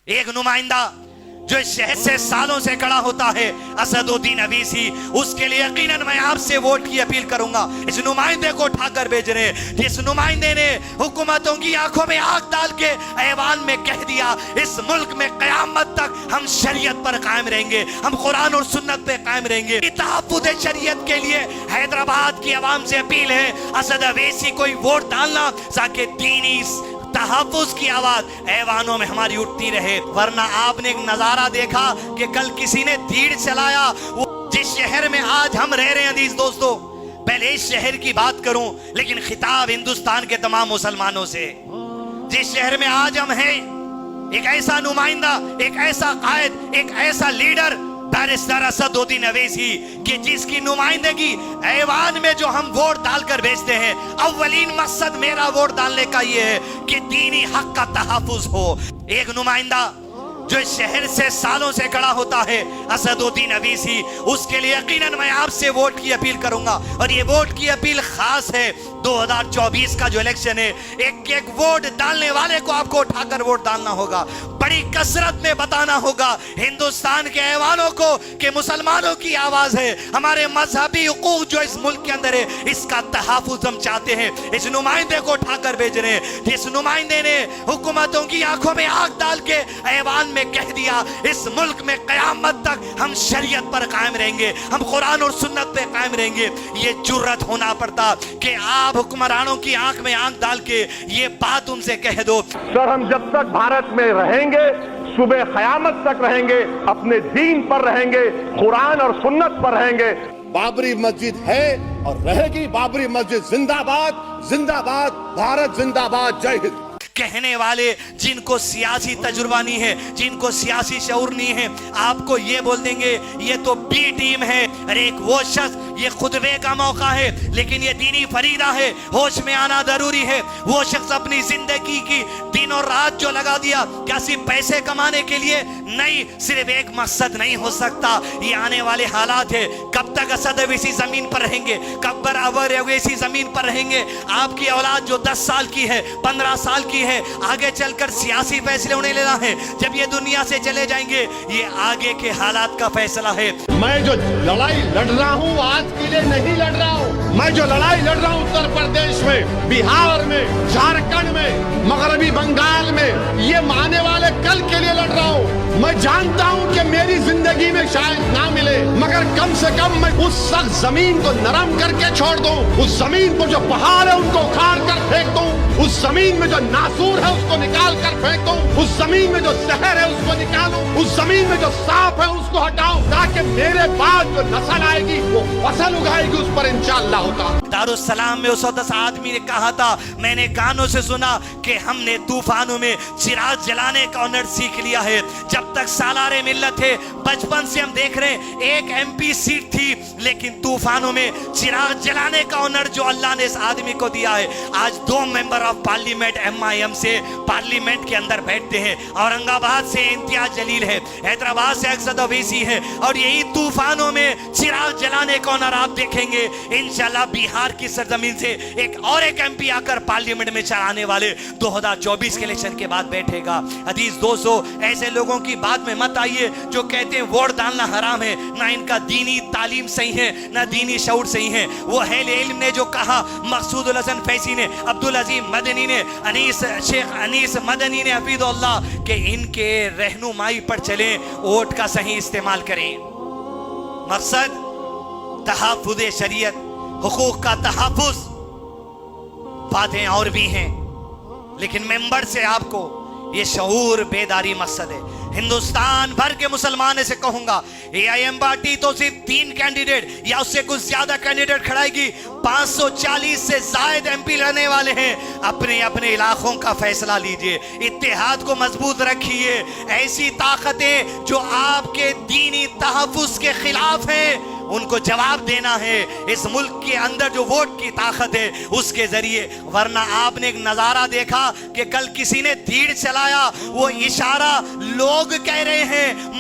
ایک نمائندہ جو اس شہر سے سالوں سے کڑا ہوتا ہے اسدالدین اویسی، اس کے لیے یقیناً میں آپ سے ووٹ کی اپیل کروں گا۔ اس نمائندے کو اٹھا کر بھیج رہے ہیں جس نمائندے نے حکومتوں کی آنکھوں میں آگ ڈال کے ایوان میں کہہ دیا اس ملک میں قیامت تک ہم شریعت پر قائم رہیں گے، ہم قرآن اور سنت پہ قائم رہیں گے۔ تحفظ شریعت کے لیے حیدرآباد کی عوام سے اپیل ہے اسد اویسی کو ووٹ ڈالنا تاکہ دینی تحفظ کی آواز ایوانوں میں ہماری اٹھتی رہے۔ ورنہ آپ نے ایک نظارہ دیکھا کہ کل کسی نے تیر چلایا، وہ جس شہر میں آج ہم رہ رہے ہیں عزیز دوستو، پہلے اس شہر کی بات کروں لیکن خطاب ہندوستان کے تمام مسلمانوں سے، جس شہر میں آج ہم ہیں، ایک ایسا نمائندہ، ایک ایسا قائد، ایک ایسا لیڈر بیرسٹر اسدالدین اویسی کہ جس کی نمائندگی ایوان میں جو ہم ووٹ ڈال کر بھیجتے ہیں، اولین مقصد میرا ووٹ ڈالنے کا یہ ہے کہ دینی حق کا تحفظ ہو۔ ایک نمائندہ جو اس شہر سے سالوں سے کڑا ہوتا ہے اسدالدین اویسی، اس کے لیے یقیناً میں آپ سے ووٹ کی اپیل کروں گا، اور یہ ووٹ کی اپیل خاص ہے 2024 کا جو الیکشن ہے۔ ایک ایک ووٹ ڈالنے والے کو آپ کو اٹھا کر ووٹ ڈالنا ہوگا، بڑی کثرت میں بتانا ہوگا ہندوستان کے ایوانوں کو کہ مسلمانوں کی آواز ہے، ہمارے مذہبی حقوق جو اس ملک کے اندر ہے اس کا تحفظ ہم چاہتے ہیں۔ اس نمائندے کو اٹھا کر بھیج رہے ہیں جس نمائندے نے حکومتوں کی آنکھوں میں آگ ڈال کے ایوان میں کہہ دیا اس ملک میں قیامت تک ہم شریعت پر قائم رہیں گے، ہم قرآن اور سنت پہ قائم رہیں گے۔ یہ جرأت ہونا پڑتا کہ آپ حکمرانوں کی آنکھ میں آنکھ ڈال کے یہ بات ان سے کہہ دو۔ سر ہم جب تک بھارت میں رہیں گے، صبح قیامت تک رہیں گے، اپنے دین پر رہیں گے، قرآن اور سنت پر رہیں گے۔ بابری مسجد ہے اور رہے گی، بابری مسجد زندہ باد، زندہ باد، بھارت زندہ باد، جے ہند۔ کہنے والے جن کو سیاسی تجربہ نہیں ہے، جن کو سیاسی شعور نہیں ہے، آپ کو یہ بول دیں گے یہ تو بی ٹیم ہے۔ ارے ایک وہ شخص، یہ خطبے کا موقع ہے لیکن یہ دینی فریضہ ہے، ہوش میں آنا ضروری ہے۔ وہ شخص اپنی زندگی کی دن اور رات جو لگا دیا، کیا صرف پیسے کمانے کے لیے نہیں، صرف ایک مقصد نہیں ہو سکتا۔ یہ آنے والے حالات ہے، کب تک اسد اویسی زمین پر رہیں گے، کب برابر اویسی زمین پر رہیں گے۔ آپ کی اولاد جو 10 سال کی ہے، 15 سال کی ہے، آگے چل کر سیاسی فیصلے انہیں لینا ہے۔ جب یہ دنیا سے چلے جائیں گے، یہ آگے کے حالات کا فیصلہ ہے۔ میں جو لڑائی لڑ رہا ہوں آج کے لیے نہیں لڑ رہا ہوں، میں جو لڑائی لڑ رہا ہوں اتر پردیش میں، بہار میں، جھارکھنڈ میں، مغربی بنگال میں، یہ آنے والے کل کے لیے لڑ رہا ہوں۔ میں جانتا ہوں کہ میری زندگی میں شاید نہ ملے، مگر کم سے کم میں اس سخت زمین کو نرم کر کے چھوڑ دوں، اس زمین کو جو پہاڑ ہے ان کو اکھاڑ کر پھینک دوں، اس زمین میں جو ناسور ہے اس کو نکال کر پھینک دوں، اس زمین میں جو زہر ہے اس کو نکالوں، اس زمین میں جو سانپ ہے اس کو ہٹاؤں، تاکہ میرے بعد جو نسل آئے گی وہ فصل اگائے گی، اس پر انشاءاللہ ہوتا۔ دارالسلام میں اس وقت آدمی نے کہا تھا، میں نے کانوں سے سنا کہ ہم نے طوفانوں میں چراغ جلانے کا ہنر سیکھ لیا ہے۔ جب تک سالار ملت ہے، بچپن سے ہم دیکھ رہے ہیں ایک MP سیٹ تھی، لیکن طوفانوں میں چراغ جلانے کا ہنر جو اللہ نے اس آدمی کو دیا ہے۔ آج 2 ممبر آف پارلیمنٹ MIM سے پارلیمنٹ کے اندر بیٹھتے ہیں، اورنگ آباد سے امتیاز جلیل ہے، حیدرآباد سے اسد اویسی ہے، اور یہی طوفانوں میں چراغ جلانے کا ہنر آپ دیکھیں گے۔ انشاءاللہ بہار کی سرزمین سے ایک MP آ کر پارلیمنٹ میں چلانے والے 2024 کے الیکشن کے بعد بیٹھے گا۔ عزیز دوستو، ایسے لوگوں کی بات میں مت آئیے جو کہتے ہیں ووٹ ڈالنا حرام ہے، نہ ان کا دینی تعلیم صحیح ہے، نہ دینی شعور صحیح ہے۔ وہ اہل علم نے جو کہا، مقصود الحسن فیضی نے، عبدالعظیم مدنی نے، شیخ انیس مدنی نے، حفیظ اللہ، کہ ان کے رہنمائی پر چلیں، ووٹ کا صحیح استعمال کریں۔ مقصد تحفظ شریعت، حقوق کا تحفظ، باتیں اور بھی ہیں لیکن ممبر سے آپ کو یہ شعور بیداری مقصد ہے۔ ہندوستان بھر کے مسلمان سے کہوں گا، AIM پارٹی تو صرف 3 کینڈیڈیٹ یا اس سے کچھ زیادہ کینڈیڈیٹ کھڑائے گی، 540 سے زائد MP لڑنے والے ہیں۔ اپنے اپنے علاقوں کا فیصلہ لیجئے، اتحاد کو مضبوط رکھیے۔ ایسی طاقتیں جو آپ کے دینی تحفظ کے خلاف ہیں ان کو جواب دینا ہے۔ اس ملک کے اندر جو ووٹ کی طاقت ہے اس کے ذریعے، ورنہ آپ نے ایک نظارہ دیکھا کہ کل کسی نے تیر چلایا، وہ اشارہ لوگ کہہ رہے ہیں